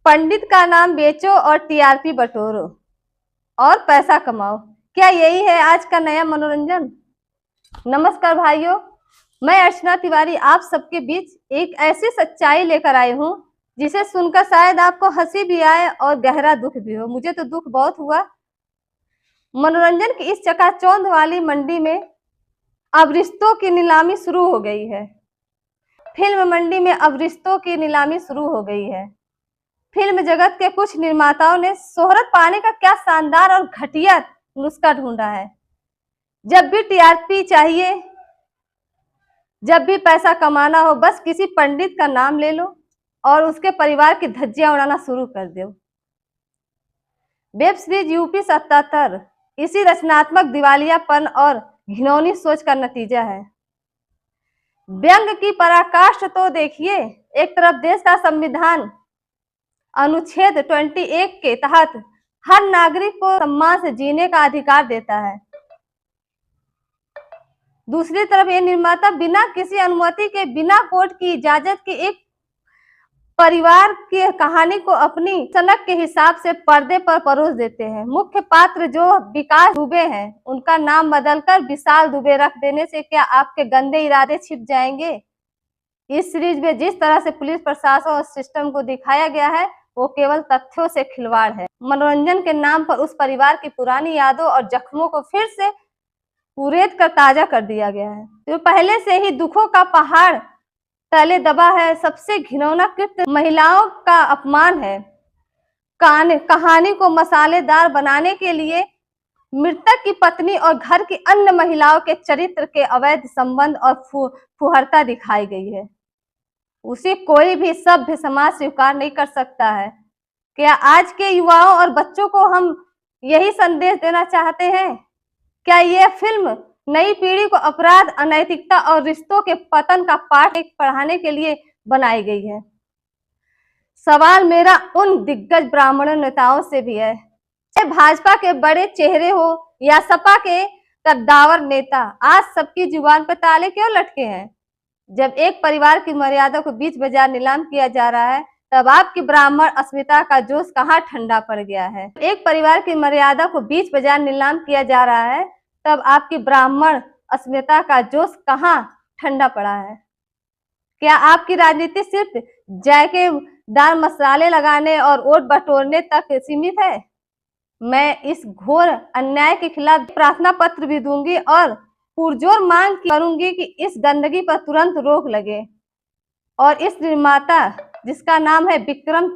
पंडित का नाम बेचो और टीआरपी बटोरो और पैसा कमाओ, क्या यही है आज का नया मनोरंजन? नमस्कार भाइयों, मैं अर्चना तिवारी आप सबके बीच एक ऐसी सच्चाई लेकर आई हूँ जिसे सुनकर शायद आपको हंसी भी आए और गहरा दुख भी हो। मुझे तो दुख बहुत हुआ। मनोरंजन की इस चकाचौंध वाली मंडी में अब रिश्तों की नीलामी शुरू हो गई है। फिल्म मंडी में अब रिश्तों की नीलामी शुरू हो गई है। फिल्म जगत के कुछ निर्माताओं ने शोहरत पाने का क्या शानदार और घटिया नुस्खा ढूंढा है। जब भी टीआरपी चाहिए, जब भी पैसा कमाना हो, बस किसी पंडित का नाम ले लो और उसके परिवार की धज्जियां उड़ाना शुरू कर दो। वेब सीरीज यूपी 77 इसी रचनात्मक दिवालियापन और घिनौनी सोच का नतीजा है। व्यंग की पराकाष्ठा तो देखिए। एक तरफ देश का संविधान अनुच्छेद 21 के तहत हर नागरिक को सम्मान से जीने का अधिकार देता है। दूसरी तरफ ये निर्माता बिना किसी अनुमति के, बिना कोर्ट की इजाजत के एक परिवार की कहानी को अपनी सनक के हिसाब से पर्दे पर परोस देते हैं। मुख्य पात्र जो विकास दुबे हैं, उनका नाम बदलकर विशाल दुबे रख देने से क्या आपके गंदे इरादे छिप जाएंगे? इस सीरीज में जिस तरह से पुलिस प्रशासन और सिस्टम को दिखाया गया है, वो केवल तथ्यों से खिलवाड़ है। मनोरंजन के नाम पर उस परिवार की पुरानी यादों और जख्मों को फिर से कुरेद कर ताजा कर दिया गया है, जो पहले से ही दुखों का पहाड़ तले दबा है। सबसे घिनौना कृत्य महिलाओं का अपमान है। कहानी को मसालेदार बनाने के लिए मृतक की पत्नी और घर की अन्य महिलाओं के चरित्र के अवैध संबंध और फुहरता दिखाई गई है। उसे कोई भी सभ्य समाज स्वीकार नहीं कर सकता है। क्या आज के युवाओं और बच्चों को हम यही संदेश देना चाहते हैं? क्या यह फिल्म नई पीढ़ी को अपराध, अनैतिकता और रिश्तों के पतन का पाठ पढ़ाने के लिए बनाई गई है? सवाल मेरा उन दिग्गज ब्राह्मण नेताओं से भी है, चाहे भाजपा के बड़े चेहरे हो या सपा के कद्दावर नेता, आज सबकी जुबान पर ताले क्यों लटके हैं? जब एक परिवार की मर्यादा को बीच बाजार नीलाम किया जा रहा है, तब आपकी ब्राह्मण अस्मिता का जोश कहाँ ठंडा पड़ गया है? एक परिवार की मर्यादा को बीच बाजार नीलाम किया जा रहा है, तब आपकी ब्राह्मण अस्मिता का जोश कहाँ ठंडा पड़ा है? क्या आपकी राजनीति सिर्फ जायकेदार मसाले लगाने और वोट बटोरने तक सीमित है? मैं इस घोर अन्याय के खिलाफ प्रार्थना पत्र भी दूंगी और पुरजोर मांग करूंगी कि इस गंदगी पर तुरंत रोक लगे और इस निर्माता, जिसका नाम है विक्रम